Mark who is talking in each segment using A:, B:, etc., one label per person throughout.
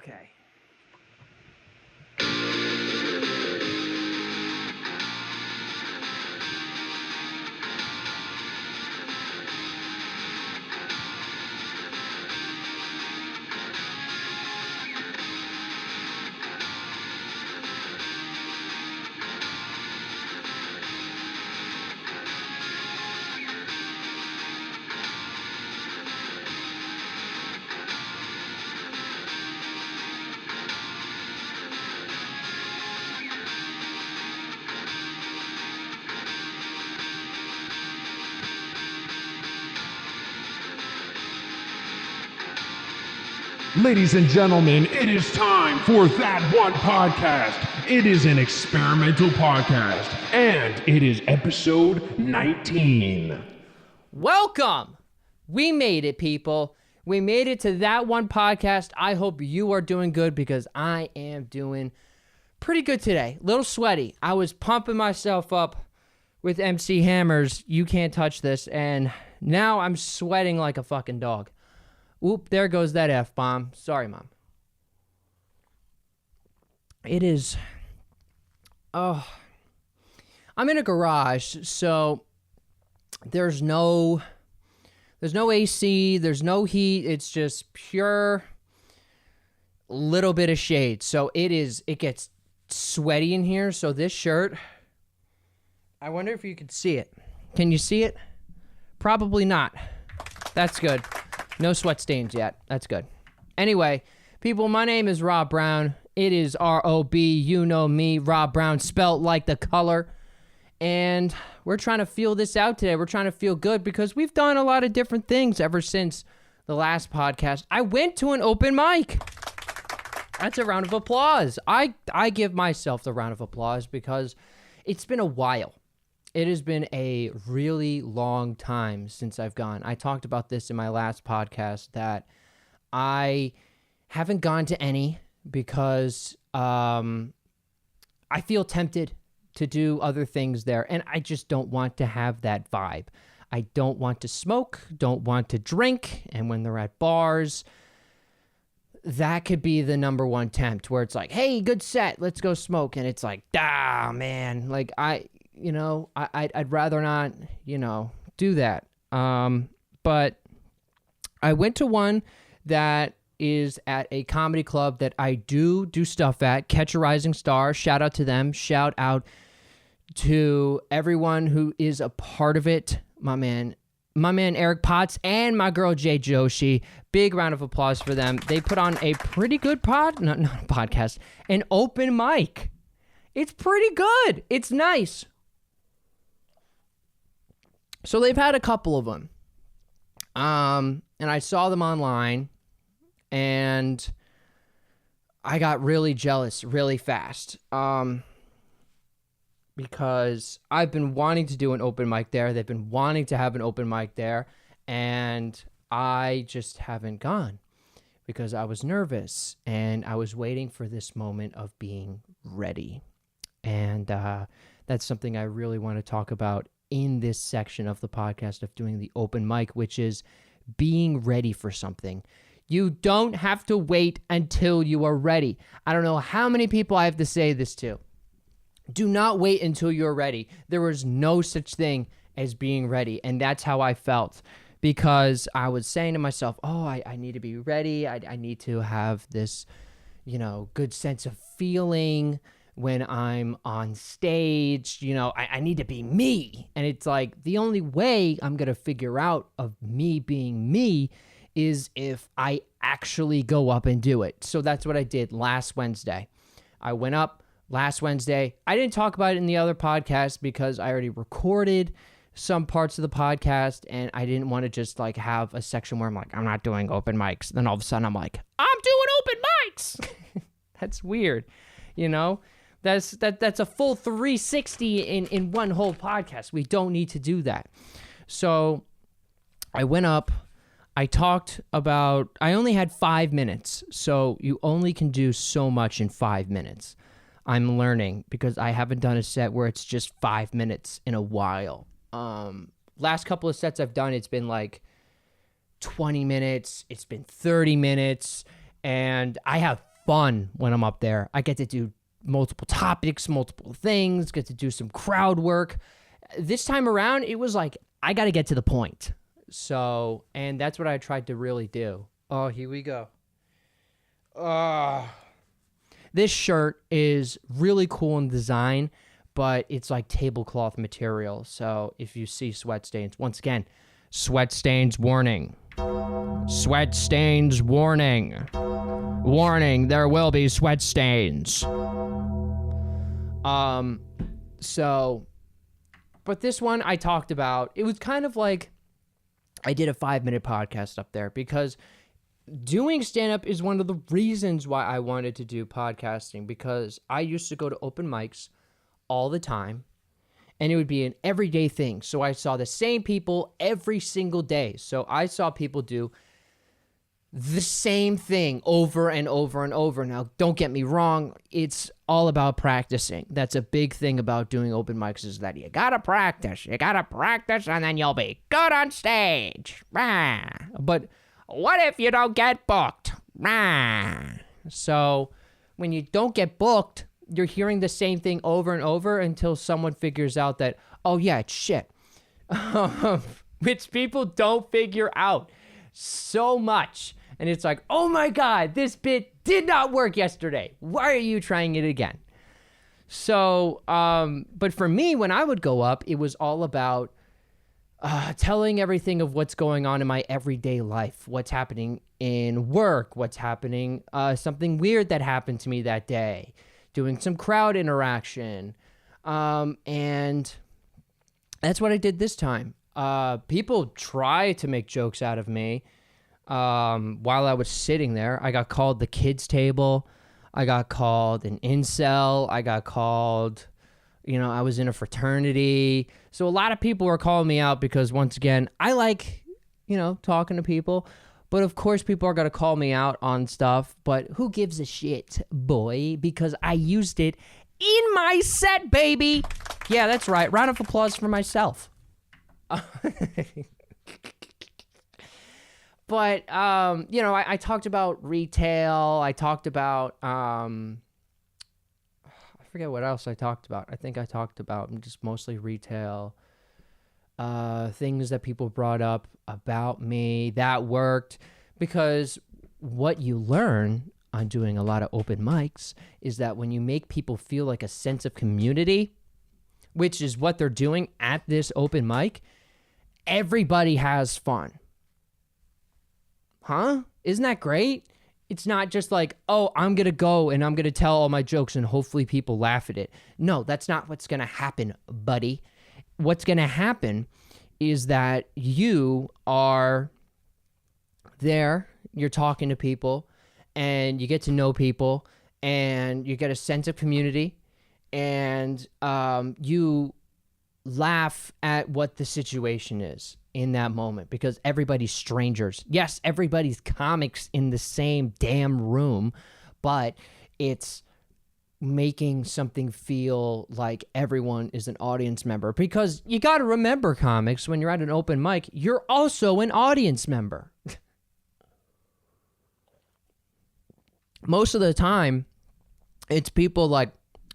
A: Okay.
B: Ladies and gentlemen, it is time for That One Podcast. It is an experimental podcast, and it is episode 19.
A: Welcome! We made it, people. We made it to That One Podcast. I hope you are doing good because I am doing pretty good today. A little sweaty. I was pumping myself up with MC Hammer's You Can't Touch This, and now I'm sweating like a fucking dog. Oop, there goes that F-bomb. Sorry, Mom. It is... Oh. I'm in a garage, so there's no AC, there's no heat. It's just pure little bit of shade. So it gets sweaty in here. So this shirt, I wonder if you could see it. Can you see it? Probably not. That's good. No sweat stains yet. That's good. Anyway, people, my name is Rob Brown. It is R-O-B, you know me, Rob Brown, spelt like the color. And we're trying to feel this out today. We're trying to feel good because we've done a lot of different things ever since the last podcast. I went to an open mic. That's a round of applause. I give myself the round of applause because it's been a while. It has been a really long time since I've gone. I talked about this in my last podcast that I haven't gone to any because I feel tempted to do other things there, and I just don't want to have that vibe. I don't want to smoke, don't want to drink, and when they're at bars, that could be the number one tempt where it's like, hey, good set, let's go smoke, and it's like, man, like I'd rather not, do that. But I went to one that is at a comedy club that I do stuff at, Catch a Rising Star. Shout out to them. Shout out to everyone who is a part of it. My man Eric Potts and my girl Jay Joshi. Big round of applause for them. They put on a pretty good podcast, an open mic. It's pretty good. It's nice. So they've had a couple of them. And I saw them online, and I got really jealous really fast. Because I've been wanting to do an open mic there. They've been wanting to have an open mic there, and I just haven't gone because I was nervous, and I was waiting for this moment of being ready. And that's something I really want to talk about in this section of the podcast of doing the open mic, which is being ready for something. You don't have to wait until you are ready. I don't know how many people I have to say this to. Do not wait until you're ready. There was no such thing as being ready, and that's how I felt because I was saying to myself, I need to be ready. I need to have this, good sense of feeling when I'm on stage. I need to be me. And it's like the only way I'm going to figure out of me being me is if I actually go up and do it. So that's what I did last Wednesday. I went up last Wednesday. I didn't talk about it in the other podcast because I already recorded some parts of the podcast and I didn't want to just like have a section where I'm like, I'm not doing open mics. Then all of a sudden I'm like, I'm doing open mics. That's weird. That's a full 360 in one whole podcast. We don't need to do that. So I went up. I only had 5 minutes. So you only can do so much in 5 minutes. I'm learning because I haven't done a set where it's just 5 minutes in a while. Last couple of sets I've done, it's been like 20 minutes. It's been 30 minutes. And I have fun when I'm up there. I get to do multiple topics, multiple things, get to do some crowd work. This time around, it was like, I got to get to the point. So, and that's what I tried to really do. Oh, here we go. This shirt is really cool in design, but it's like tablecloth material. So if you see sweat stains, once again, sweat stains warning. Sweat stains warning. Warning, there will be sweat stains. So, but this one I talked about, it was kind of like I did a 5-minute podcast up there because doing stand-up is one of the reasons why I wanted to do podcasting, because I used to go to open mics all the time and it would be an everyday thing. So I saw the same people every single day. So I saw people do the same thing over and over and over. Now, don't get me wrong. It's all about practicing. That's a big thing about doing open mics, is that you gotta practice. You gotta practice and then you'll be good on stage. But what if you don't get booked? So when you don't get booked, you're hearing the same thing over and over until someone figures out that, oh yeah, it's shit. Which people don't figure out so much. And it's like, oh my God, this bit did not work yesterday. Why are you trying it again? So, but for me, when I would go up, it was all about telling everything of what's going on in my everyday life, what's happening in work, what's happening, something weird that happened to me that day, doing some crowd interaction. And that's what I did this time. People try to make jokes out of me. While I was sitting there, I got called the kids table. I got called an incel. I got called, I was in a fraternity. So a lot of people were calling me out because, once again, I like, talking to people. But of course, people are going to call me out on stuff. But who gives a shit, boy? Because I used it in my set, baby. Yeah, that's right. Round of applause for myself. But, I talked about retail. I talked about, I forget what else I talked about. I think I talked about just mostly retail, things that people brought up about me that worked, because what you learn on doing a lot of open mics is that when you make people feel like a sense of community, which is what they're doing at this open mic, everybody has fun. Huh? Isn't that great? It's not just like, oh, I'm going to go and I'm going to tell all my jokes and hopefully people laugh at it. No, that's not what's going to happen, buddy. What's going to happen is that you are there, you're talking to people, and you get to know people, and you get a sense of community, and you laugh at what the situation is in that moment, because everybody's strangers. Yes, everybody's comics in the same damn room, but it's making something feel like everyone is an audience member, because you got to remember, comics, when you're at an open mic, you're also an audience member. Most of the time, it's people like,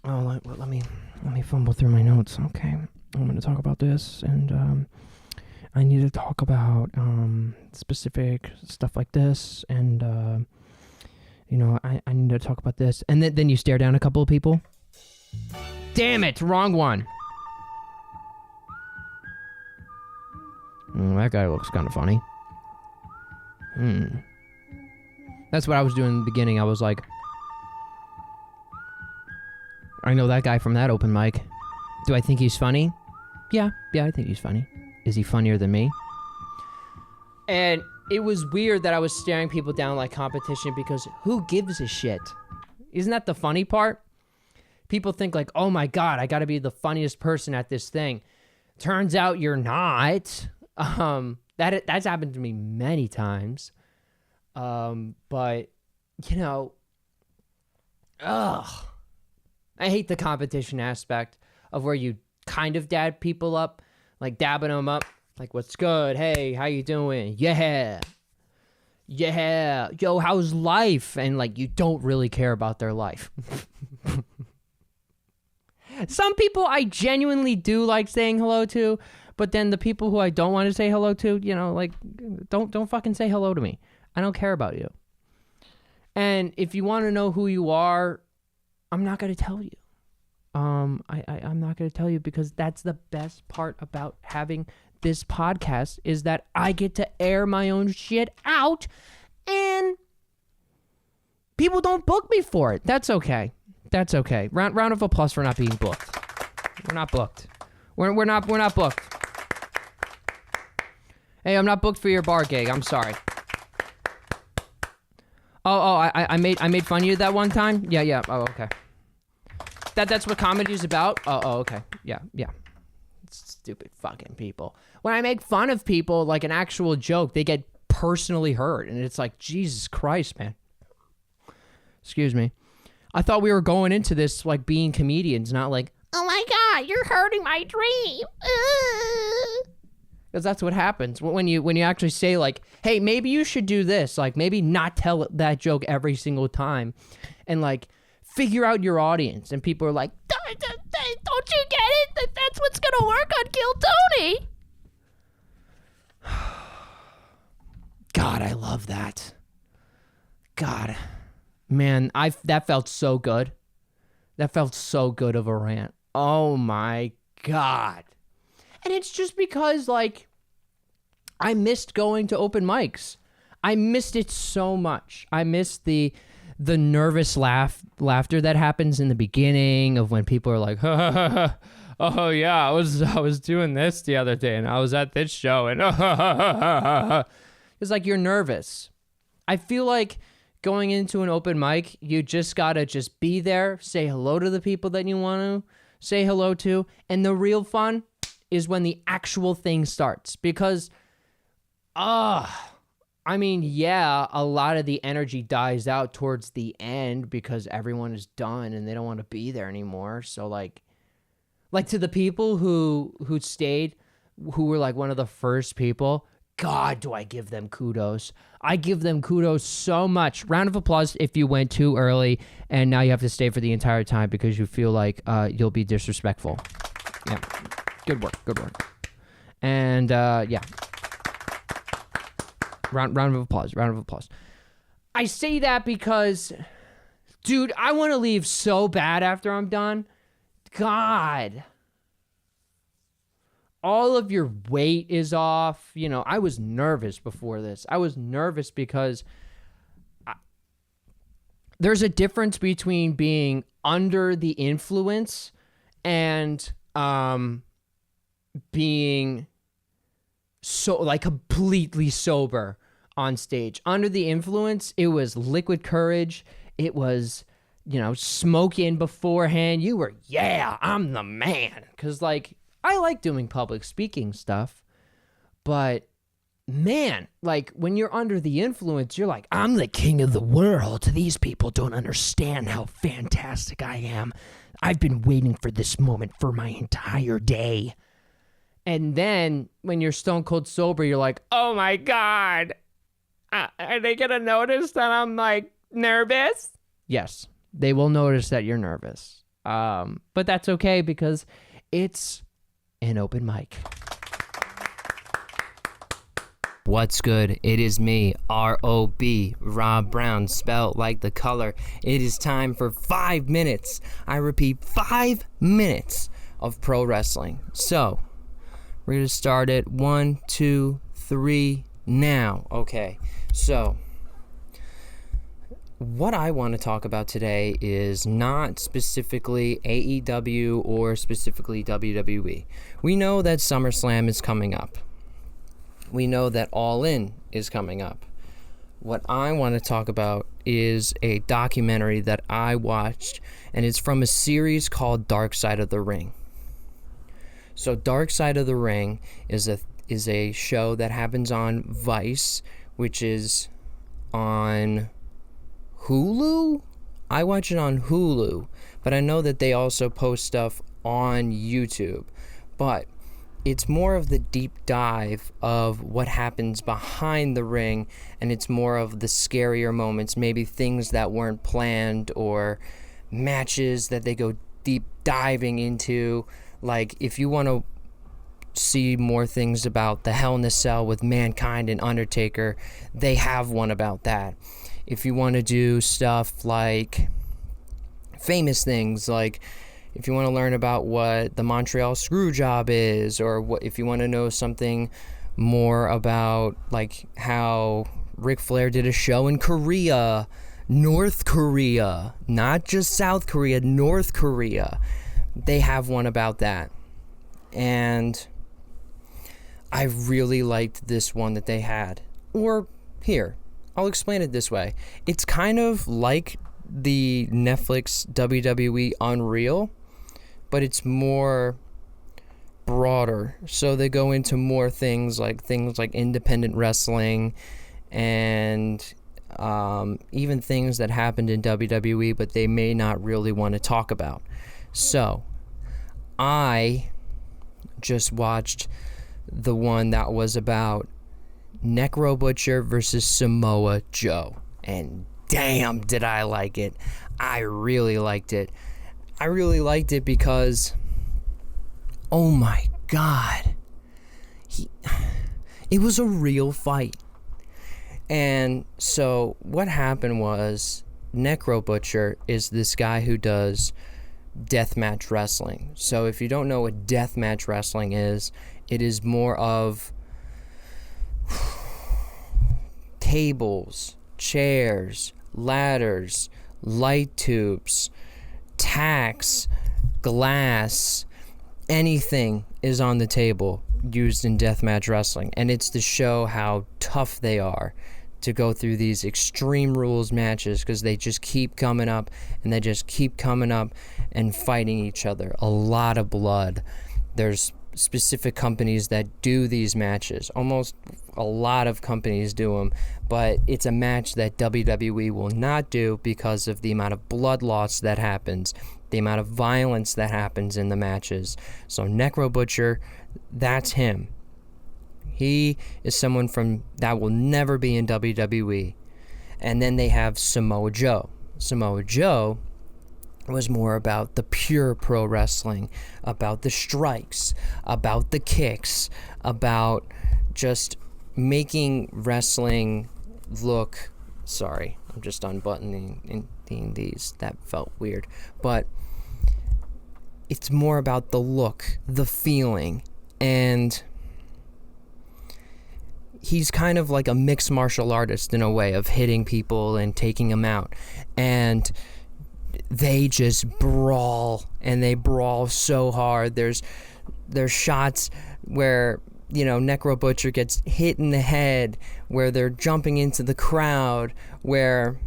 A: oh, let me fumble through my notes. Okay, I'm going to talk about this, and I need to talk about specific stuff like this, and I need to talk about this, and then you stare down a couple of people. Damn it, wrong one. That guy looks kind of funny. That's what I was doing in the beginning. I was like, I know that guy from that open mic. Do I think he's funny? Yeah, I think he's funny. Is he funnier than me? And it was weird that I was staring people down like competition, because who gives a shit? Isn't that the funny part? People think like, oh my God, I gotta be the funniest person at this thing. Turns out you're not. That's happened to me many times. But, I hate the competition aspect of where you kind of dab people up, like dabbing them up, like, what's good? Hey, how you doing? Yeah. yeah, yo, how's life? And like, you don't really care about their life. Some people I genuinely do like saying hello to, but then the people who I don't want to say hello to, you know, like, don't fucking say hello to me. I don't care about you. And if you want to know who you are, I'm not going to tell you. I'm not going to tell you, because that's the best part about having this podcast, is that I get to air my own shit out, and people don't book me for it. That's okay. That's okay. Round of applause for not being booked. We're not booked. We're not booked. Hey, I'm not booked for your bar gig. I'm sorry. I made fun of you that one time. Yeah. Oh, okay. That's what comedy is about. Oh, okay. Yeah. Stupid fucking people. When I make fun of people like an actual joke, they get personally hurt, and it's like, Jesus Christ, man. Excuse me. I thought we were going into this like being comedians, not like, oh my God, you're hurting my dream. Because that's what happens when you actually say like, hey, maybe you should do this. Like, maybe not tell that joke every single time, and like figure out your audience. And people are like, don't you get it? That's what's gonna work on Kill Tony. God, I love that. God, man, that felt so good. That felt so good of a rant. Oh my God. And it's just because, like, I missed going to open mics. I missed it so much. I missed the nervous laughter that happens in the beginning of when people are like, oh yeah, I was doing this the other day, and I was at this show, and it's like, you're nervous. I feel like going into an open mic, you just gotta just be there, say hello to the people that you want to say hello to, and the real fun is when the actual thing starts. Because, I mean, yeah, a lot of the energy dies out towards the end because everyone is done and they don't want to be there anymore. So like to the people who stayed, who were like one of the first people, God, do I give them kudos. I give them kudos so much. Round of applause if you went too early and now you have to stay for the entire time because you feel like you'll be disrespectful. Yeah. Good work. And yeah. Round of applause. I say that because, dude, I want to leave so bad after I'm done. God. All of your weight is off. You know, I was nervous before this. I was nervous because there's a difference between being under the influence and being so like completely sober on stage. Under the influence, it was liquid courage. It was, you know, smoking beforehand. You were, yeah, I'm the man. Because like, I like doing public speaking stuff, but man, like when you're under the influence, you're like, I'm the king of the world. These people don't understand how fantastic I am. I've been waiting for this moment for my entire day. And then when you're stone cold sober, you're like, oh my God, are they going to notice that I'm like nervous? Yes, they will notice that you're nervous. But that's okay because it's an open mic. What's good? It is me, R.O.B., Rob Brown, spelled like the color. It is time for 5 minutes. I repeat, 5 minutes of pro wrestling. So, we're going to start at 1, 2, 3, now. Okay, so what I want to talk about today is not specifically AEW or specifically WWE. We know that SummerSlam is coming up. We know that All In is coming up. What I want to talk about is a documentary that I watched, and it's from a series called Dark Side of the Ring. So Dark Side of the Ring is a show that happens on Vice, which is on Hulu? I watch it on Hulu, but I know that they also post stuff on YouTube. But it's more of the deep dive of what happens behind the ring, and it's more of the scarier moments, maybe things that weren't planned or matches that they go deep diving into. Like, if you want to see more things about the Hell in a Cell with Mankind and Undertaker, they have one about that. If you want to do stuff like famous things, like if you want to learn about what the Montreal Screwjob is, or what if you want to know something more about like how Ric Flair did a show in Korea, North Korea, not just South Korea, North Korea, they have one about that. And I really liked this one that they had. Or here, I'll explain it this way. It's kind of like the Netflix WWE Unreal, but it's more broader. So they go into more things like independent wrestling and even things that happened in WWE, but they may not really want to talk about. So I just watched the one that was about Necro Butcher versus Samoa Joe, and damn did I like it. I really liked it. I really liked it because, oh my God, it was a real fight. And so what happened was, Necro Butcher is this guy who does deathmatch wrestling. So if you don't know what deathmatch wrestling is, it is more of tables, chairs, ladders, light tubes, tacks, glass, anything is on the table used in deathmatch wrestling. And it's to show how tough they are to go through these extreme rules matches, because they just keep coming up and they just keep coming up and fighting each other. A lot of blood. There's specific companies that do these matches. Almost a lot of companies do them, but it's a match that WWE will not do because of the amount of blood loss that happens, the amount of violence that happens in the matches. So Necro Butcher, that's him. He is someone from that will never be in WWE. And then they have Samoa Joe. Samoa Joe was more about the pure pro wrestling, about the strikes, about the kicks, about just making wrestling look... Sorry, I'm just unbuttoning these. That felt weird. But it's more about the look, the feeling, and he's kind of like a mixed martial artist in a way of hitting people and taking them out. And they just brawl, and they brawl so hard. There's shots where, you know, Necro Butcher gets hit in the head, where they're jumping into the crowd, where,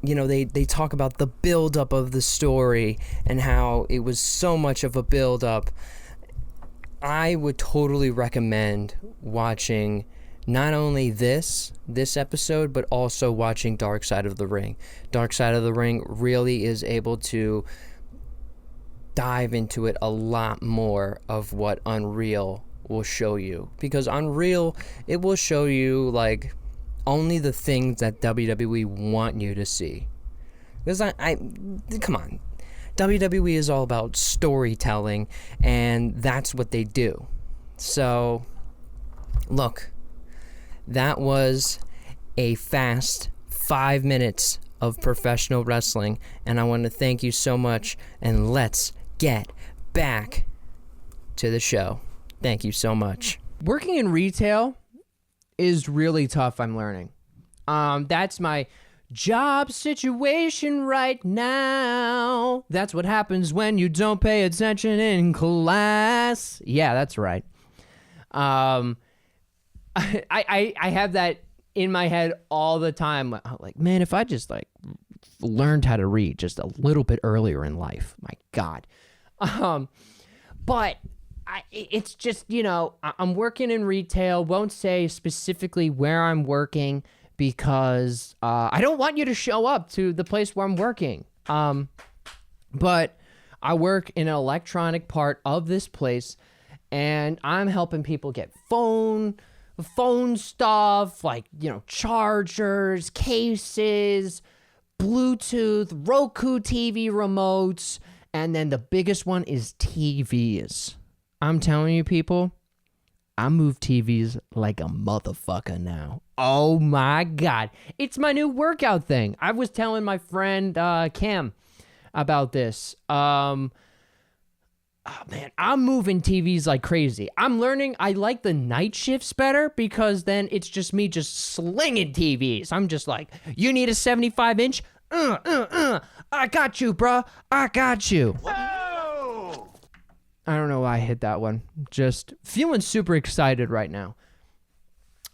A: you know, they talk about the build-up of the story and how it was so much of a build-up. I would totally recommend watching not only this episode, but also watching Dark Side of the Ring. Dark Side of the Ring really is able to dive into it a lot more of what Unreal will show you. Because Unreal, it will show you, like, only the things that WWE want you to see. Because come on. WWE is all about storytelling, and that's what they do. So, look, that was a fast 5 minutes of professional wrestling, and I want to thank you so much, and let's get back to the show. Thank you so much. Working in retail is really tough, I'm learning. That's my job situation right now. That's what happens when you don't pay attention in class. Yeah, that's right. I have that in my head all the time. Like, man, if I just like learned how to read just a little bit earlier in life, my God. But it's just, you know, I'm working in retail. Won't say specifically where I'm working because I don't want you to show up to the place where I'm working. But I work in an electronic part of this place, and I'm helping people get phone stuff, like, chargers, cases, Bluetooth, Roku TV remotes, and then the biggest one is TVs. I'm telling you, people, I move TVs like a motherfucker now. Oh my God. It's my new workout thing. I was telling my friend Cam about this. Oh man, I'm moving TVs like crazy. I'm learning I like the night shifts better because then it's just me just slinging TVs. I'm just like, you need a 75-inch? I got you, bruh. I got you. Whoa! I don't know why I hit that one. Just feeling super excited right now.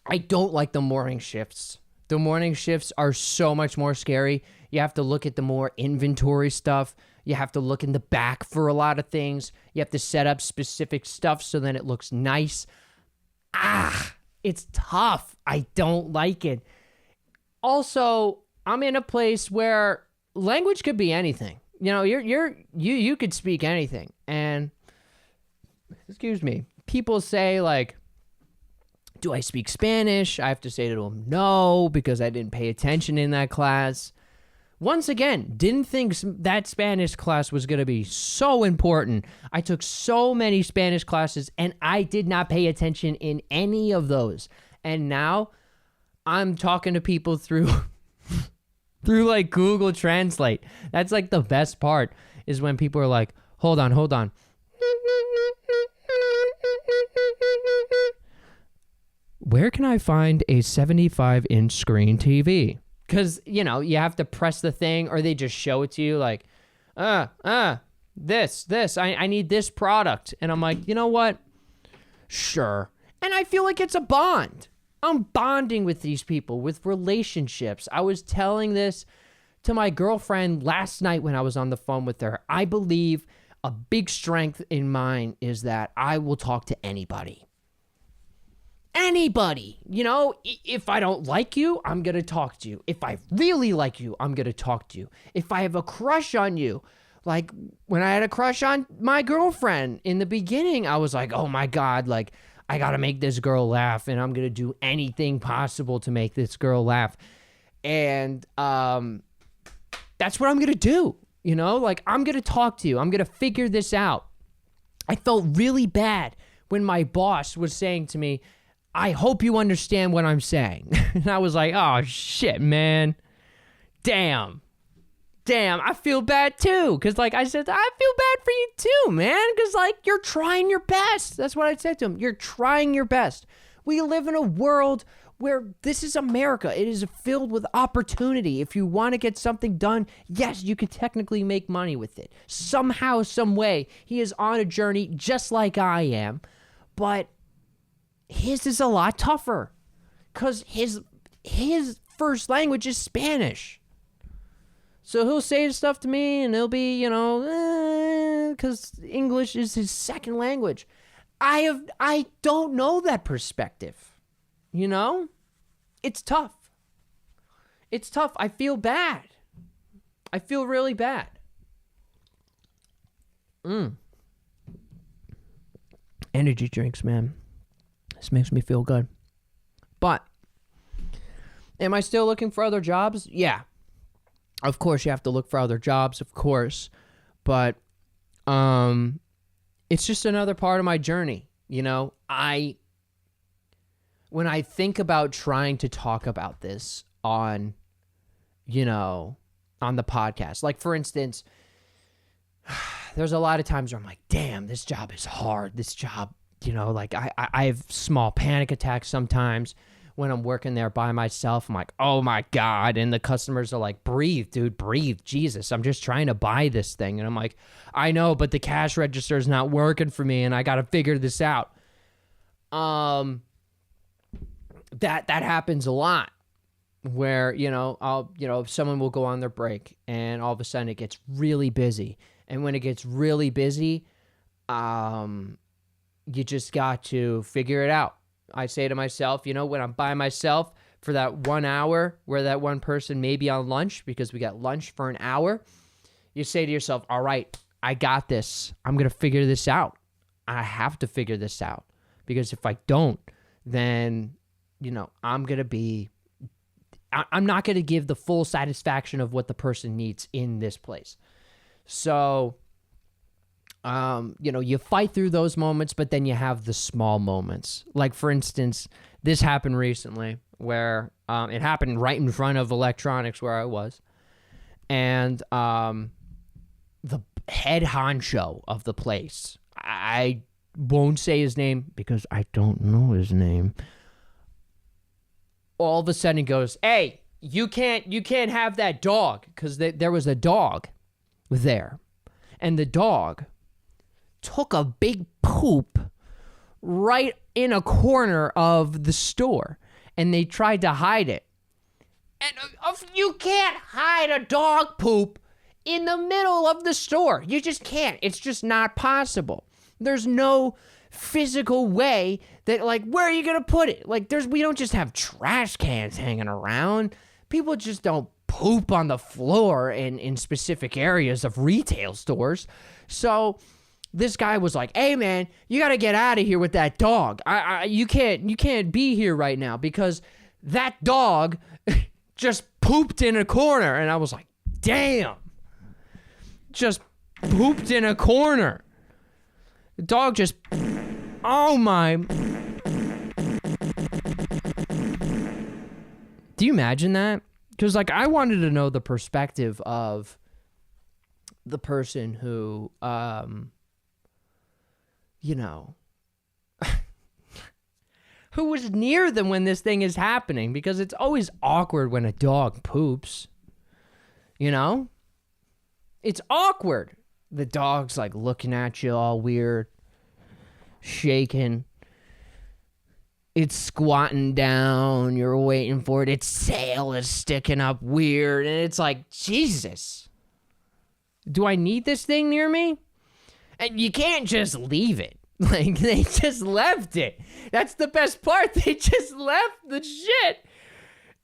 A: I don't like the morning shifts. The morning shifts are so much more scary. You have to look at the more inventory stuff. You have to look in the back for a lot of things. You have to set up specific stuff so then it looks nice. It's tough. I don't like it. Also, I'm in a place where language could be anything. You could speak anything. And excuse me, people say like, do I speak Spanish? I have to say to them, no, because I didn't pay attention in that class. Once again, didn't think that Spanish class was going to be so important. I took so many Spanish classes and I did not pay attention in any of those. And now I'm talking to people through like Google Translate. That's like the best part is when people are like, hold on. Where can I find a 75-inch screen TV? Because, you have to press the thing or they just show it to you like, this, I need this product. And I'm like, you know what? Sure. And I feel like it's a bond. I'm bonding with these people, with relationships. I was telling this to my girlfriend last night when I was on the phone with her. I believe a big strength in mine is that I will talk to anybody. Anybody, if I don't like you, I'm going to talk to you. If I really like you, I'm going to talk to you. If I have a crush on you, like when I had a crush on my girlfriend in the beginning, I was like, oh my God, like I got to make this girl laugh and I'm going to do anything possible to make this girl laugh. And that's what I'm going to do. Like I'm going to talk to you. I'm going to figure this out. I felt really bad when my boss was saying to me, I hope you understand what I'm saying. And I was like, oh, shit, man. Damn, I feel bad, too. Because, like I said, I feel bad for you, too, man. Because, like, you're trying your best. That's what I said to him. You're trying your best. We live in a world where this is America. It is filled with opportunity. If you want to get something done, yes, you can technically make money with it. Somehow, some way, he is on a journey just like I am. But his is a lot tougher because his first language is Spanish. So he'll say stuff to me and he'll be, because English is his second language. I don't know that perspective. It's tough. It's tough. I feel bad. I feel really bad. Energy drinks, man. This makes me feel good. But am I still looking for other jobs? Yeah. Of course you have to look for other jobs, of course. But it's just another part of my journey. When I think about trying to talk about this on the podcast, like for instance, there's a lot of times where I'm like, damn, this job is hard. This job, like I have small panic attacks sometimes when I'm working there by myself. I'm like, oh my God. And the customers are like, breathe, dude, breathe. Jesus, I'm just trying to buy this thing. And I'm like, I know, but the cash register is not working for me and I got to figure this out. That happens a lot where, someone will go on their break and all of a sudden it gets really busy. And when it gets really busy, you just got to figure it out. I say to myself, when I'm by myself for that 1 hour where that one person may be on lunch because we got lunch for an hour, you say to yourself, all right, I got this. I'm going to figure this out. I have to figure this out, because if I don't, then, I'm going to be, I'm not going to give the full satisfaction of what the person needs in this place. So, you fight through those moments, but then you have the small moments. Like, for instance, this happened recently where it happened right in front of electronics where I was. And the head honcho of the place, I won't say his name because I don't know his name, all of a sudden goes, "Hey, you can't have that dog," because there was a dog there, and the dog took a big poop right in a corner of the store, and they tried to hide it. And you can't hide a dog poop in the middle of the store. You just can't. It's just not possible. There's no physical way that, like, where are you going to put it? Like, we don't just have trash cans hanging around. People just don't poop on the floor in specific areas of retail stores. So this guy was like, "Hey man, you got to get out of here with that dog. You can't be here right now because that dog just pooped in a corner." And I was like, "Damn. Just pooped in a corner. The dog just, oh my." Do you imagine that? Because, like, I wanted to know the perspective of the person who, who was near them when this thing is happening, because it's always awkward when a dog poops. It's awkward. The dog's like looking at you all weird, shaking. It's squatting down. You're waiting for it. Its tail is sticking up weird. And it's like, Jesus, do I need this thing near me? And you can't just leave it. Like, they just left it. That's the best part. They just left the shit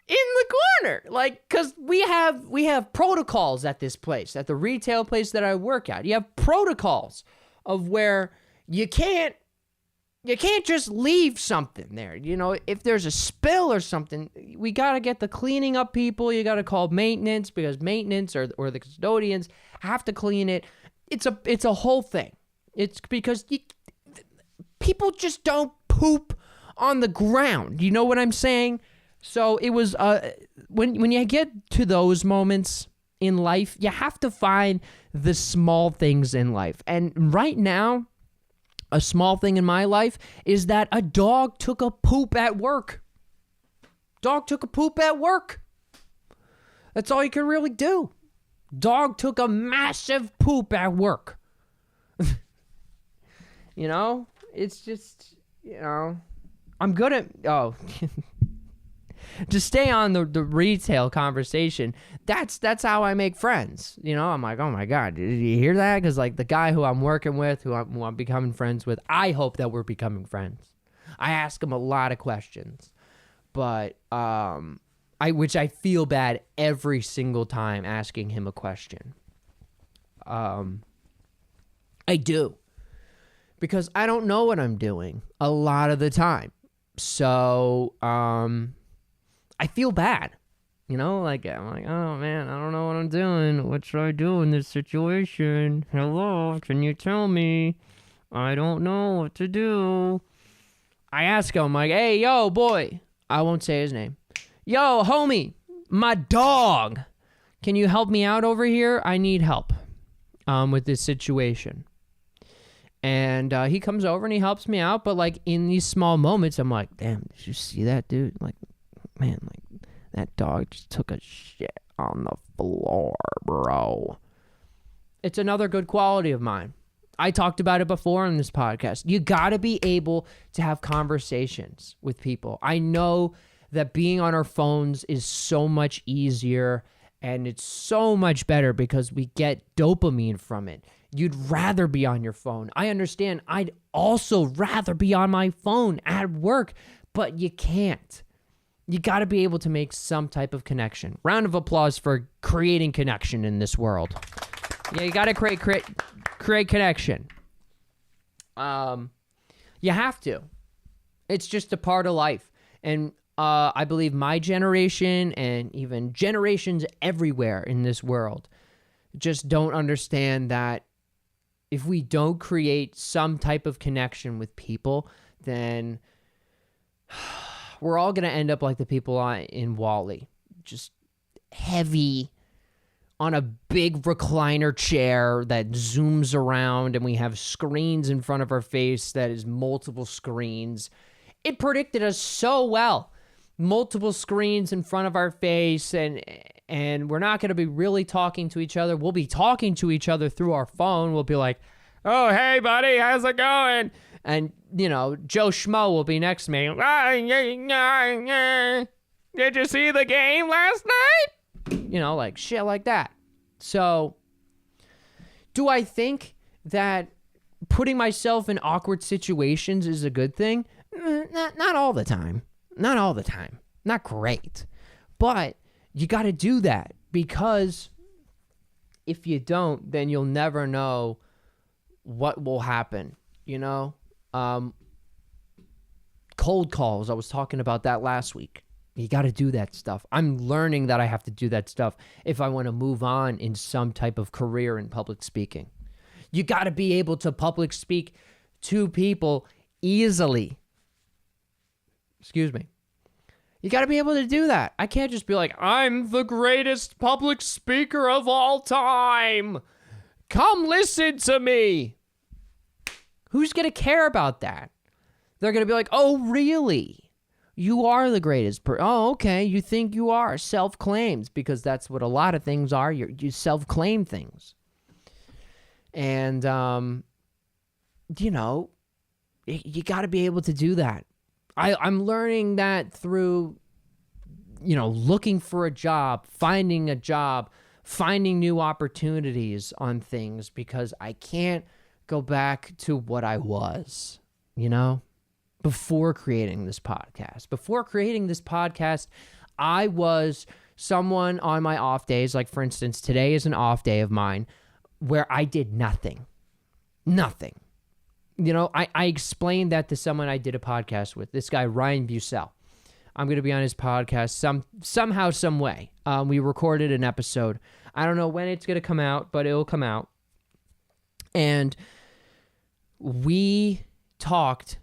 A: in the corner. Like, because we have protocols at this place, at the retail place that I work at. You have protocols of where you can't just leave something there. If there's a spill or something, we got to get the cleaning up people. You got to call maintenance, because maintenance or the custodians have to clean it. It's a whole thing. It's because people just don't poop on the ground. You know what I'm saying? So it was, when you get to those moments in life, you have to find the small things in life. And right now, a small thing in my life is that a dog took a poop at work. Dog took a poop at work. That's all you can really do. Dog took a massive poop at work. It's just, I'm good at, to stay on the retail conversation, that's how I make friends. I'm like, oh my God, did you hear that? Because, like, the guy who I'm working with, who I'm becoming friends with, I hope that we're becoming friends. I ask him a lot of questions, but which I feel bad every single time asking him a question. I do, because I don't know what I'm doing a lot of the time. So, I feel bad, like, I'm like, oh man, I don't know what I'm doing. What should I do in this situation? Hello, can you tell me? I don't know what to do. I ask him, like, hey, yo, boy, I won't say his name. Yo, homie, my dog, can you help me out over here? I need help, with this situation. And he comes over and he helps me out. But, like, in these small moments, I'm like, damn, did you see that, dude? Like, man, like, that dog just took a shit on the floor, bro. It's another good quality of mine. I talked about it before on this podcast. You got to be able to have conversations with people. I know that being on our phones is so much easier, and it's so much better because we get dopamine from it. You'd rather be on your phone. I understand. I'd also rather be on my phone at work, but you can't. You got to be able to make some type of connection. Round of applause for creating connection in this world. Yeah, you got to create connection. You have to. It's just a part of life. And I believe my generation and even generations everywhere in this world just don't understand that if we don't create some type of connection with people, then we're all going to end up like the people in WALL-E, just heavy on a big recliner chair that zooms around, and we have screens in front of our face that is multiple screens. It predicted us so well. Multiple screens in front of our face, and we're not going to be really talking to each other. We'll be talking to each other through our phone. We'll be like, oh, hey, buddy, how's it going? And, Joe Schmo will be next to me. Did you see the game last night? Like shit like that. So, do I think that putting myself in awkward situations is a good thing? Not all the time. Not all the time. Not great. But you got to do that, because if you don't, then you'll never know what will happen, Cold calls. I was talking about that last week. You got to do that stuff. I'm learning that I have to do that stuff if I want to move on in some type of career in public speaking. You got to be able to public speak to people easily. Excuse me. You got to be able to do that. I can't just be like, I'm the greatest public speaker of all time. Come listen to me. Who's going to care about that? They're going to be like, oh, really? You are the greatest. Oh, okay. You think you are. Self-claims, because that's what a lot of things are. You self-claim things. And, you got to be able to do that. I'm learning that through, looking for a job, finding new opportunities on things, because I can't go back to what I was, before creating this podcast. Before creating this podcast, I was someone on my off days, like for instance, today is an off day of mine, where I did nothing. Nothing. I explained that to someone I did a podcast with, this guy, Ryan Bussell. I'm going to be on his podcast somehow, some way. We recorded an episode. I don't know when it's going to come out, but it'll come out. And we talked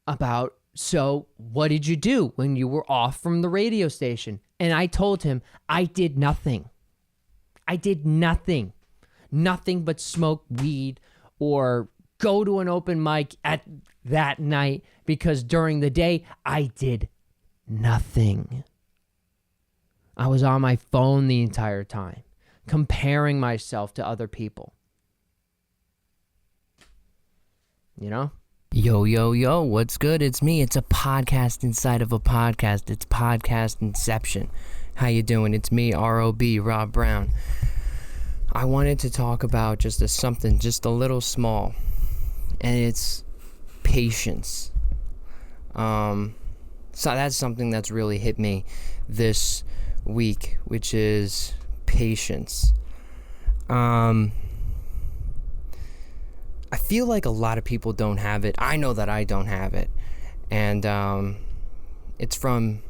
A: about, so what did you do when you were off from the radio station? And I told him I did nothing. I did nothing. Nothing but smoke weed or go to an open mic at that night, because during the day I did nothing. I was on my phone the entire time, comparing myself to other people. Yo, what's good? It's me. It's a podcast inside of a podcast. It's podcast inception. How you doing? It's me, R.O.B., Rob Brown. I wanted to talk about just a little small, and it's patience. So that's something that's really hit me this week, which is patience. I feel like a lot of people don't have it. I know that I don't have it. And it's from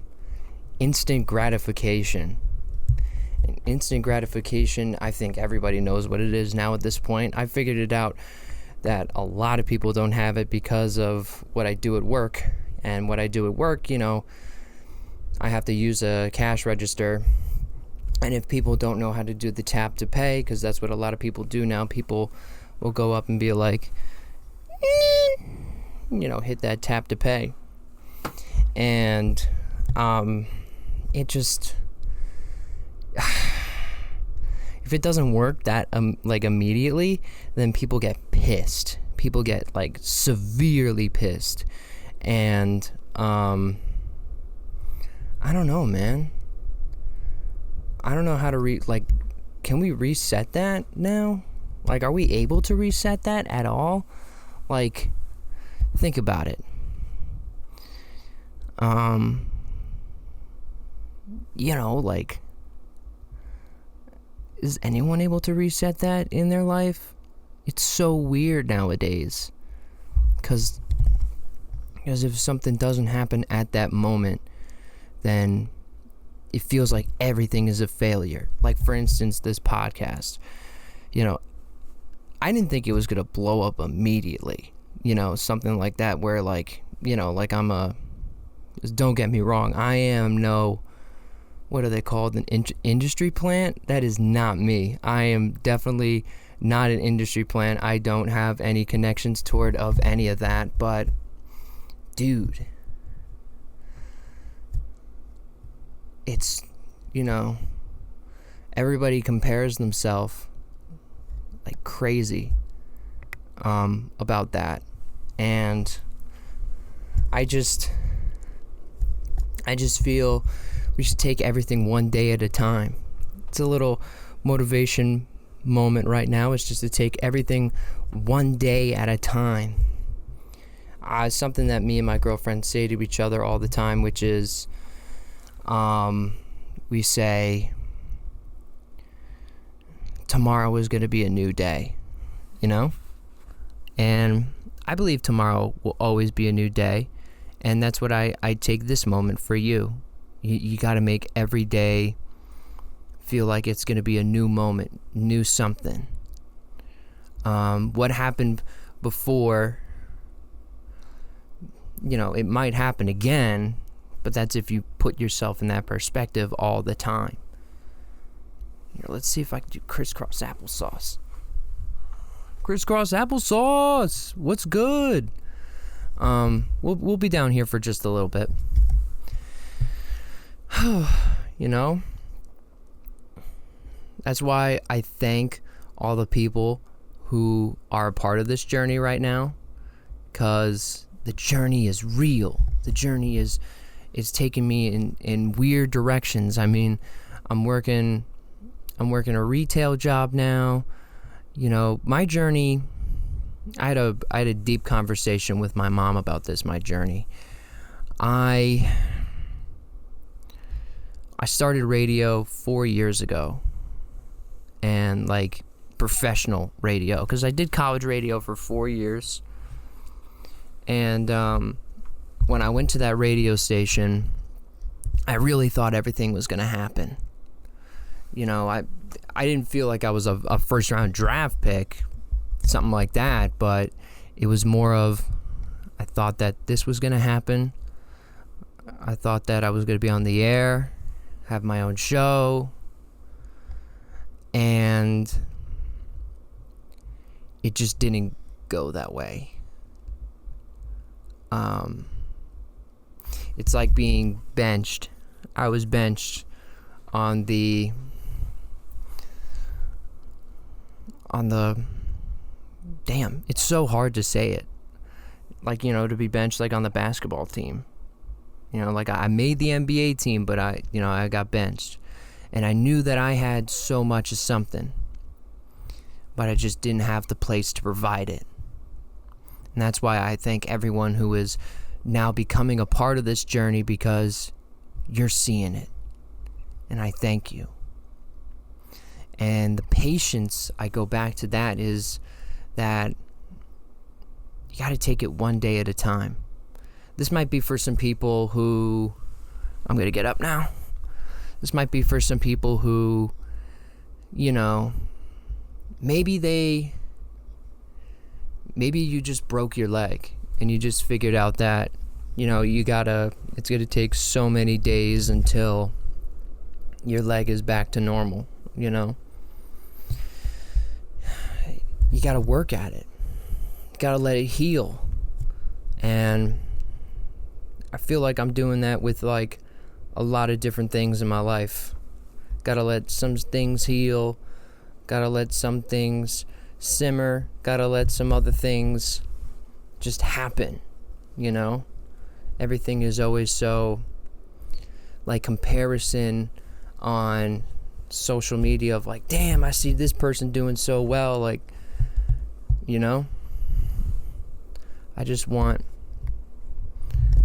A: instant gratification. And instant gratification, I think everybody knows what it is now at this point. I figured it out that a lot of people don't have it because of what I do at work. And what I do at work, I have to use a cash register. And if people don't know how to do the tap to pay, because that's what a lot of people do now, people will go up and be like, hit that tap to pay. And it just, if it doesn't work that immediately, then people get pissed. People get severely pissed. And I don't know, man. I don't know how to can we reset that now? Are we able to reset that at all? Think about it. Is anyone able to reset that in their life? It's so weird nowadays. Because if something doesn't happen at that moment, then it feels like everything is a failure. Like, for instance, this podcast. I didn't think it was going to blow up immediately. Something like that where, like, like don't get me wrong, I am no, what are they called, an industry plant? That is not me. I am definitely not an industry plant. I don't have any connections toward of any of that, but dude, it's, everybody compares themselves like crazy about that, and I just feel we should take everything one day at a time. It's a little motivation moment right now. It's just to take everything one day at a time. Something that me and my girlfriend say to each other all the time, which is, we say, tomorrow is going to be a new day, And I believe tomorrow will always be a new day. And that's what I take this moment for you. You got to make every day feel like it's going to be a new moment, new something. What happened before, it might happen again, but that's if you put yourself in that perspective all the time. Let's see if I can do crisscross applesauce. Crisscross applesauce! What's good? We'll be down here for just a little bit. That's why I thank all the people who are a part of this journey right now, because the journey is real. The journey is taking me in weird directions. I mean, I'm working a retail job now. My journey, I had a deep conversation with my mom about this, my journey. I started radio 4 years ago, and like professional radio, because I did college radio for 4 years. And when I went to that radio station, I really thought everything was going to happen. I didn't feel like I was a first round draft pick, something like that, but it was more of, I thought that this was going to happen. I thought that I was going to be on the air, have my own show, and it just didn't go that way. It's like being benched. I was benched on the damn, it's so hard to say it. Like, to be benched like on the basketball team. Like I made the NBA team, but I got benched. And I knew that I had so much of something, but I just didn't have the place to provide it. And that's why I thank everyone who is now becoming a part of this journey, because you're seeing it. And I thank you. And the patience, I go back to that, is that you got to take it one day at a time. This might be for some people who, I'm going to get up now. This might be for some people who, maybe you just broke your leg and you just figured out that, it's going to take so many days until your leg is back to normal, You got to work at it. You got to let it heal. And I feel like I'm doing that with like a lot of different things in my life. Got to let some things heal. Got to let some things simmer. Got to let some other things just happen, Everything is always so, like, comparison on social media of like, damn, I see this person doing so well, like, I just want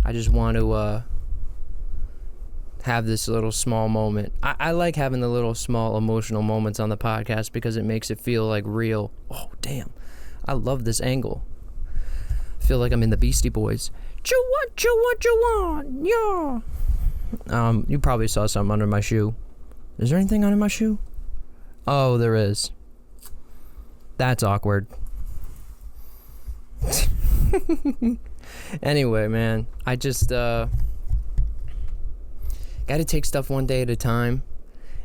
A: to have this little small moment. I like having the little small emotional moments on the podcast because it makes it feel like real. Oh, damn. I love this angle. feel like I'm in the Beastie Boys. What you want, yeah. You probably saw something under my shoe. Is there anything under my shoe? Oh, there is. That's awkward. Anyway, man, I just gotta take stuff one day at a time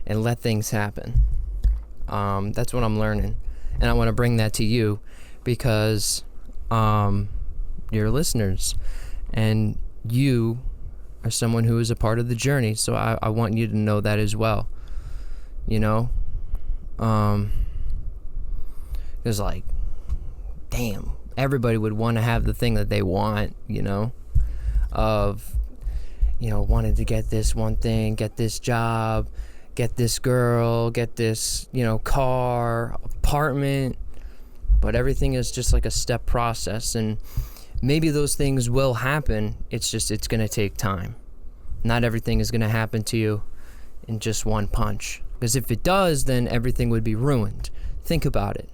A: and let things happen. That's what I'm learning, and I want to bring that to you because you're listeners, and you are someone who is a part of the journey. So I want you to know that as well. You know, because like, damn, everybody would want to have the thing that they want. You know, of wanting to get this one thing, get this job, get this girl, get this, car, apartment, but everything is just like a step process, and maybe those things will happen. It's going to take time. Not everything is going to happen to you in just one punch, because if it does, then everything would be ruined. Think about it.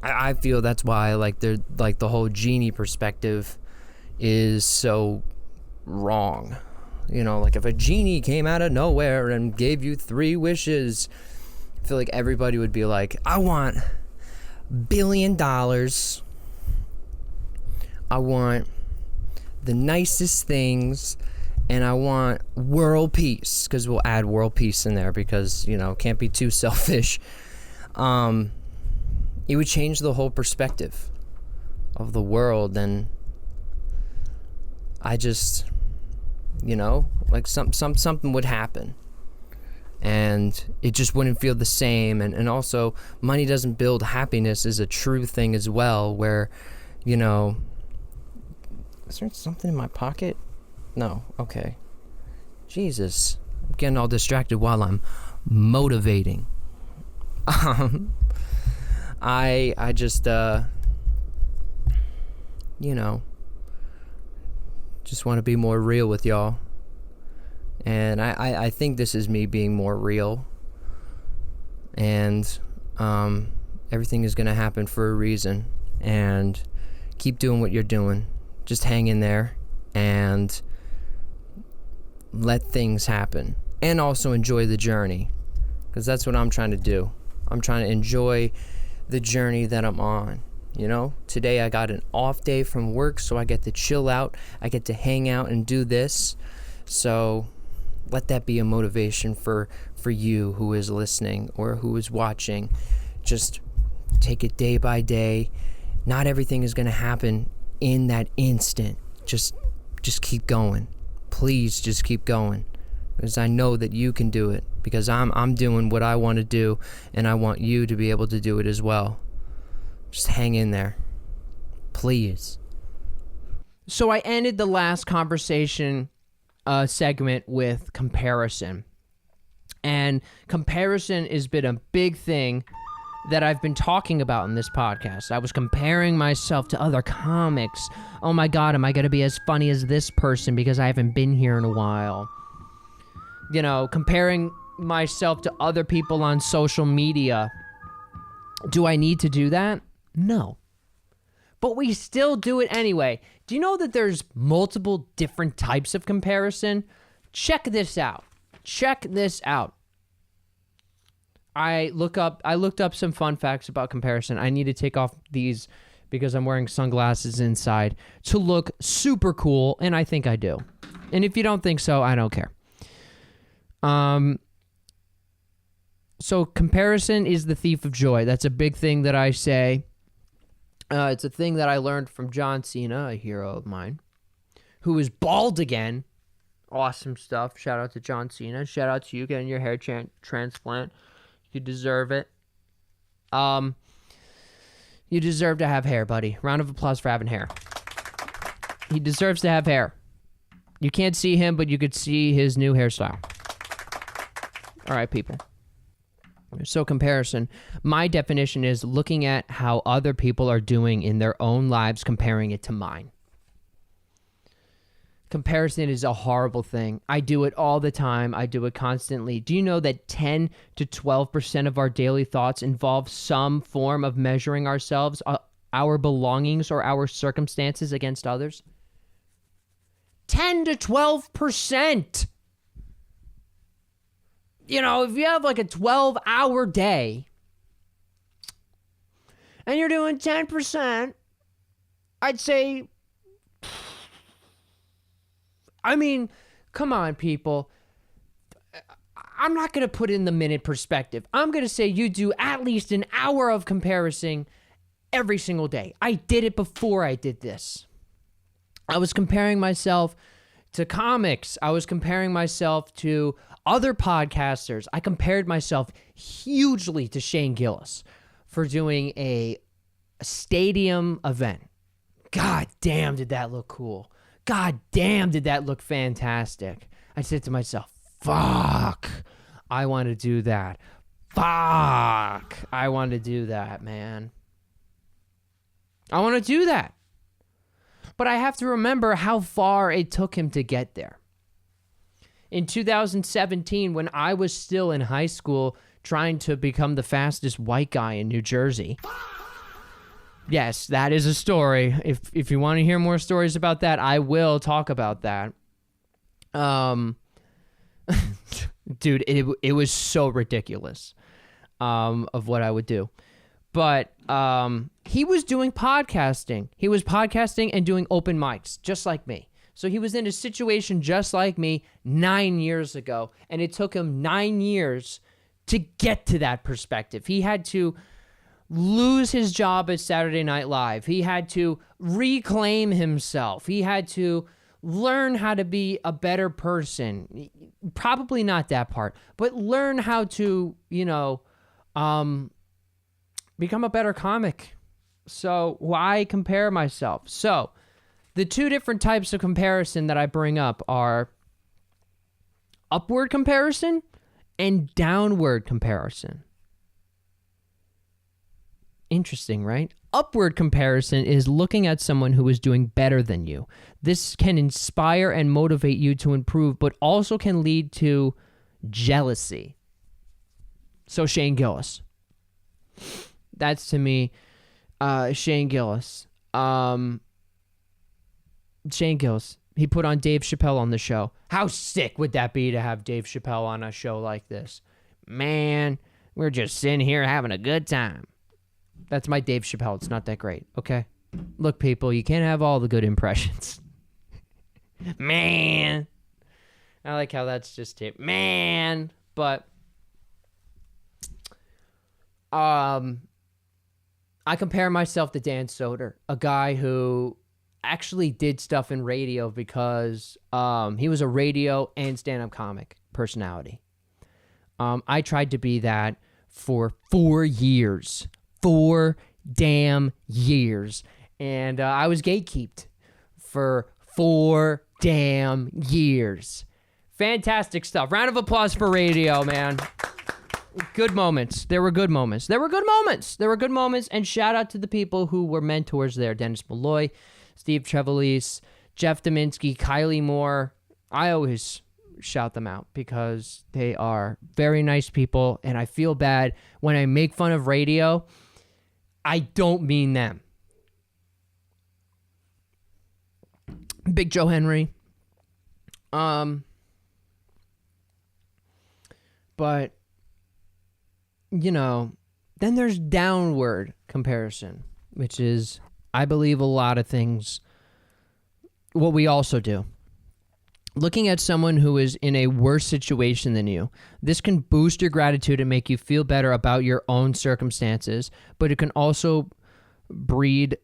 A: I feel that's why the whole genie perspective is so wrong. Like if a genie came out of nowhere and gave you 3 wishes, I feel like everybody would be like, I want $1 billion. I want the nicest things, and I want world peace, because we'll add world peace in there because, can't be too selfish. It would change the whole perspective of the world, and I just, like something would happen, and it just wouldn't feel the same. And also, money doesn't build happiness is a true thing as well, where, is there something in my pocket? No. Okay. Jesus. I'm getting all distracted while I'm motivating. I just, just want to be more real with y'all. And I think this is me being more real. And everything is going to happen for a reason. And keep doing what you're doing. Just hang in there and let things happen. And also enjoy the journey. Because that's what I'm trying to do. I'm trying to enjoy the journey that I'm on. Today I got an off day from work, so I get to chill out. I get to hang out and do this. So let that be a motivation for you who is listening or who is watching. Just take it day by day. Not everything is going to happen in that instant. Just keep going. Please just keep going. Because I know that you can do it. Because I'm doing what I want to do, and I want you to be able to do it as well. Just hang in there. Please. So I ended the last conversation segment with comparison. And comparison has been a big thing that I've been talking about in this podcast. I was comparing myself to other comics. Oh my God, am I going to be as funny as this person because I haven't been here in a while? Comparing myself to other people on social media. Do I need to do that? No. But we still do it anyway. Do you know that there's multiple different types of comparison? Check this out. I looked up some fun facts about comparison. I need to take off these because I'm wearing sunglasses inside to look super cool, and I think I do. And if you don't think so, I don't care. So comparison is the thief of joy. That's a big thing that I say. It's a thing that I learned from John Cena, a hero of mine, who is bald again. Awesome stuff. Shout out to John Cena. Shout out to you getting your hair transplant. You deserve it. You deserve to have hair, buddy. Round of applause for having hair. He deserves to have hair. You can't see him, but you could see his new hairstyle. All right, people. So comparison, my definition is looking at how other people are doing in their own lives, comparing it to mine. Comparison is a horrible thing. I do it all the time. I do it constantly. Do you know that 10 to 12% of our daily thoughts involve some form of measuring ourselves, our belongings, or our circumstances against others? 10 to 12%. You know, if you have like a 12-hour day and you're doing 10%, I'd say, I mean, come on, people. I'm not going to put in the minute perspective. I'm going to say you do at least an hour of comparison every single day. I did it before I did this. I was comparing myself to comics. I was comparing myself to other podcasters. I compared myself hugely to Shane Gillis for doing a stadium event. God damn, did that look cool. God damn, did that look fantastic. I said to myself, fuck, I want to do that. Fuck, I want to do that, man. I want to do that. But I have to remember how far it took him to get there. In 2017, when I was still in high school trying to become the fastest white guy in New Jersey. Yes, that is a story. If you want to hear more stories about that, I will talk about that. Dude, it was so ridiculous of what I would do. But he was doing podcasting. He was podcasting and doing open mics, just like me. So he was in a situation just like me 9 years ago, and it took him 9 years to get to that perspective. He had to lose his job at Saturday Night Live. He had to reclaim himself. He had to learn how to be a better person. Probably not that part, but learn how to, become a better comic. So why compare myself? So the two different types of comparison that I bring up are upward comparison and downward comparison. Interesting, right? Upward comparison is looking at someone who is doing better than you. This can inspire and motivate you to improve, but also can lead to jealousy. So Shane Gillis. That's to me, Shane Gillis. Shane Gillis. He put on Dave Chappelle on the show. How sick would that be to have Dave Chappelle on a show like this? Man, we're just sitting here having a good time. That's my Dave Chappelle. It's not that great, okay? Look, people, you can't have all the good impressions. Man. I like how that's just it. Man. But, I compare myself to Dan Soder, a guy who actually did stuff in radio because he was a radio and stand-up comic personality. I tried to be that for 4 years. 4 damn years. And I was gatekeeped for 4 damn years. Fantastic stuff. Round of applause for radio, man. Good moments. There were good moments. And shout out to the people who were mentors there. Dennis Malloy, Steve Trevelise, Jeff Dominski, Kylie Moore. I always shout them out because they are very nice people. And I feel bad when I make fun of radio. I don't mean them. Big Joe Henry. But, then there's downward comparison, which is, I believe, a lot of things, what we also do. Looking at someone who is in a worse situation than you, this can boost your gratitude and make you feel better about your own circumstances, but it can also breed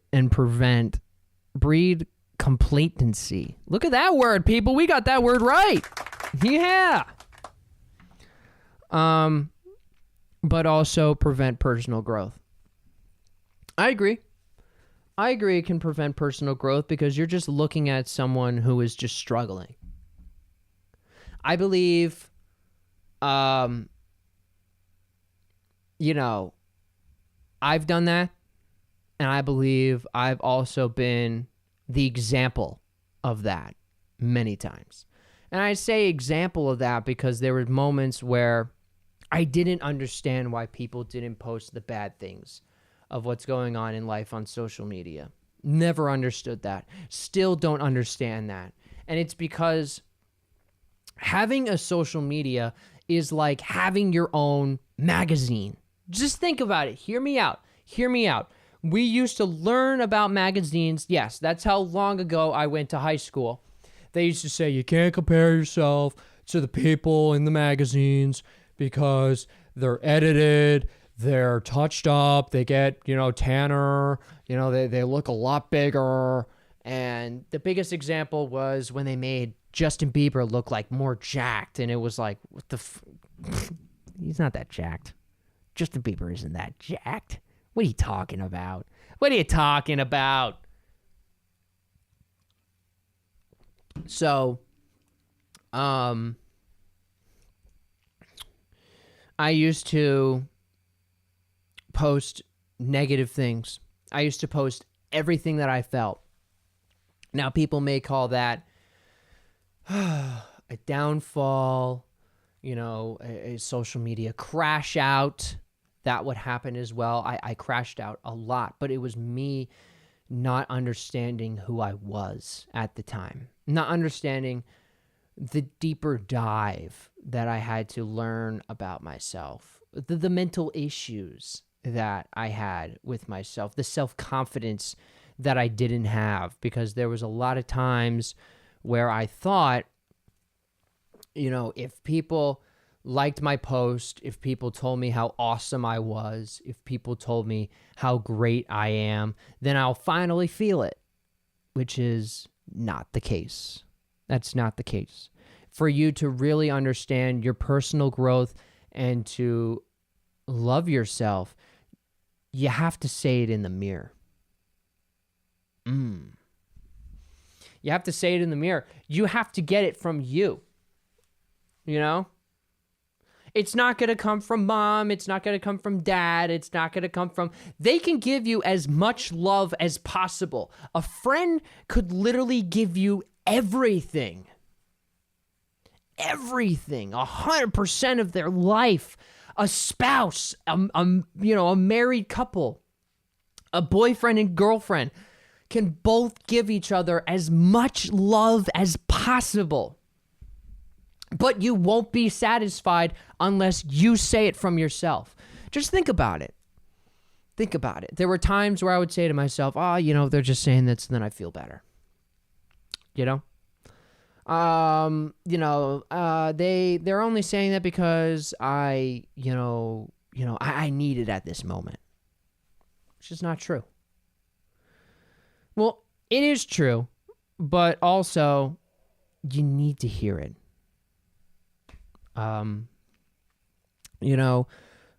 A: complacency. Look at that word, people. We got that word right. Yeah. But also prevent personal growth. I agree it can prevent personal growth because you're just looking at someone who is just struggling. I believe, I've done that, and I believe I've also been the example of that many times. And I say example of that because there were moments where I didn't understand why people didn't post the bad things of what's going on in life on social media. Never understood that. Still don't understand that. And it's because having a social media is like having your own magazine. Just think about it. Hear me out. Hear me out. We used to learn about magazines. Yes, that's how long ago I went to high school. They used to say you can't compare yourself to the people in the magazines because they're edited, they're touched up, they get, tanner, they look a lot bigger. And the biggest example was when they made Justin Bieber look like more jacked. And it was like, what the he's not that jacked. Justin Bieber isn't that jacked. What are you talking about? What are you talking about? So, I used to post negative things. I used to post everything that I felt. Now, people may call that a downfall, a social media crash out. That would happen as well. I crashed out a lot, but it was me not understanding who I was at the time, not understanding the deeper dive that I had to learn about myself, the mental issues that I had with myself, the self-confidence that I didn't have, because there was a lot of times where I thought, if people liked my post, if people told me how awesome I was, if people told me how great I am, then I'll finally feel it, which is not the case. That's not the case. For you to really understand your personal growth and to love yourself, you have to say it in the mirror. You have to say it in the mirror. You have to get it from you. It's not going to come from mom. It's not going to come from dad. It's not going to come from... They can give you as much love as possible. A friend could literally give you everything. Everything. 100% of their life. A spouse. A married couple. A boyfriend and girlfriend can both give each other as much love as possible. But you won't be satisfied unless you say it from yourself. Just think about it. Think about it. There were times where I would say to myself, they're just saying this, and then I feel better. They're only saying that because I need it at this moment. It's just not true. Well, it is true, but also you need to hear it.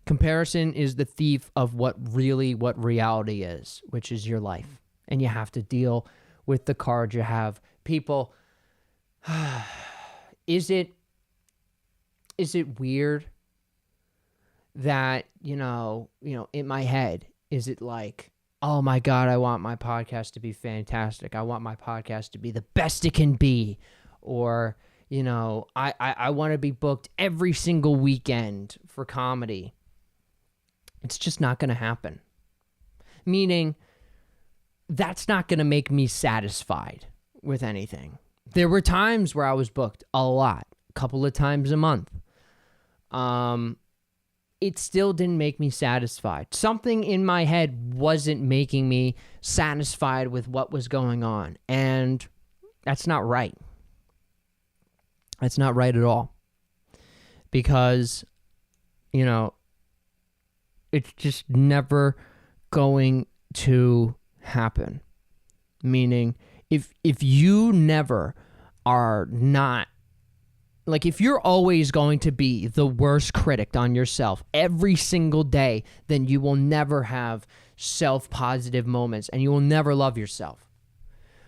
A: Comparison is the thief of what reality is, which is your life. And you have to deal with the cards you have. People, is it weird that, in my head, is it like, oh my God, I want my podcast to be fantastic. I want my podcast to be the best it can be. Or, I want to be booked every single weekend for comedy. It's just not going to happen. Meaning, that's not going to make me satisfied with anything. There were times where I was booked a lot, a couple of times a month. It still didn't make me satisfied. Something in my head wasn't making me satisfied with what was going on. And that's not right. That's not right at all. Because, it's just never going to happen. Meaning, if you never are not, like if you're always going to be the worst critic on yourself every single day, then you will never have self-positive moments and you will never love yourself.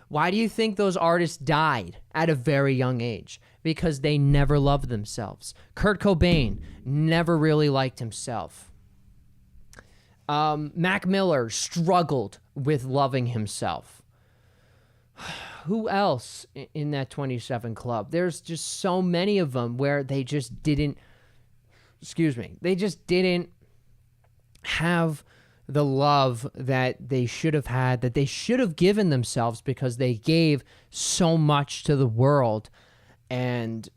A: Why do you think those artists died at a very young age? Because they never loved themselves. Kurt Cobain never really liked himself. Mac Miller struggled with loving himself. who else in that 27 club? There's just so many of them where they just didn't, they just didn't have the love that they should have had, that they should have given themselves, because they gave so much to the world, and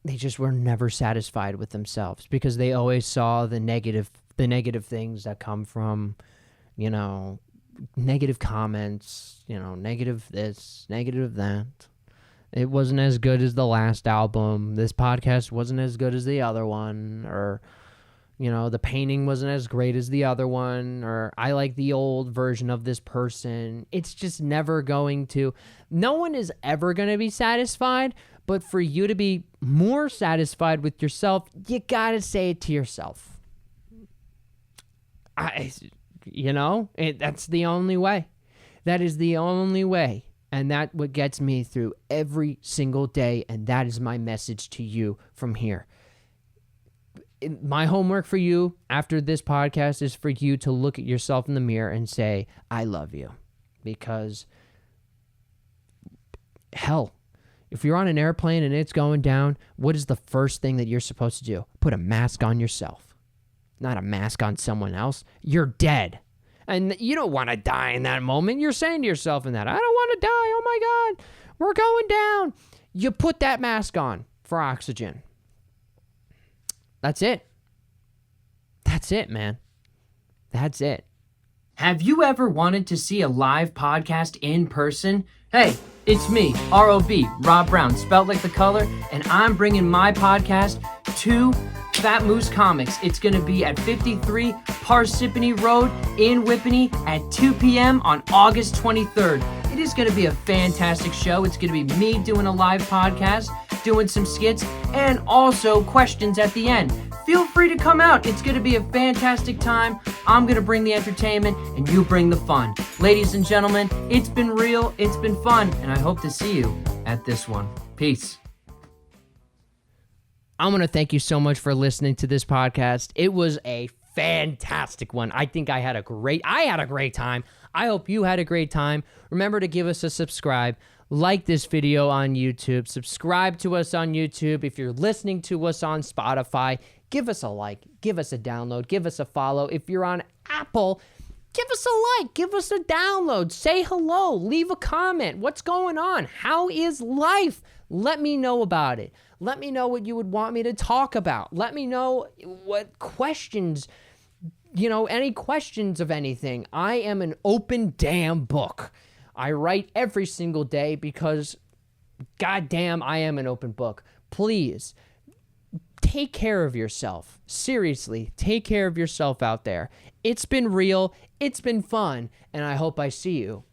A: they just were never satisfied with themselves because they always saw the negative things that come from, negative comments, negative this, negative that. It wasn't as good as the last album. This podcast wasn't as good as the other one, or the painting wasn't as great as the other one, or I like the old version of this person. It's just never going to, no one is ever going to be satisfied, but for you to be more satisfied with yourself, you got to say it to yourself. That's the only way. That is the only way. And that's what gets me through every single day, and that is my message to you from here. My homework for you after this podcast is for you to look at yourself in the mirror and say, I love you. Because, hell, if you're on an airplane and it's going down, what is the first thing that you're supposed to do? Put a mask on yourself, not a mask on someone else. You're dead. And you don't want to die in that moment. You're saying to yourself in that, I don't want to die. Oh my God, we're going down. You put that mask on for oxygen. That's it. That's it, man. That's it. Have you ever wanted to see a live podcast in person? Hey, it's me, R.O.B., Rob Brown, spelled like the color, and I'm bringing my podcast to Fat Moose Comics. It's going to be at 53 Parsippany Road in Whippany at 2 p.m. on August 23rd. It is going to be a fantastic show. It's going to be me doing a live podcast, doing some skits, and also questions at the end. Feel free to come out. It's going to be a fantastic time. I'm going to bring the entertainment, and you bring the fun. Ladies and gentlemen, it's been real, it's been fun, and I hope to see you at this one. Peace. I want to thank you so much for listening to this podcast. It was a fantastic one. I think I had a great time. I hope you had a great time. Remember to give us a subscribe. Like this video on YouTube. Subscribe to us on YouTube. If you're listening to us on Spotify, give us a like. Give us a download. Give us a follow. If you're on Apple, give us a like. Give us a download. Say hello. Leave a comment. What's going on? How is life? Let me know about it. Let me know what you would want me to talk about. Let me know what questions, any questions of anything. I am an open damn book. I write every single day because, goddamn, I am an open book. Please, take care of yourself. Seriously, take care of yourself out there. It's been real. It's been fun. And I hope I see you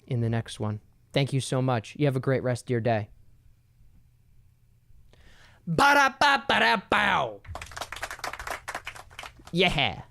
A: in the next one. Thank you so much. You have a great rest of your day. Ba-da-ba-ba-da-bow. Yeah.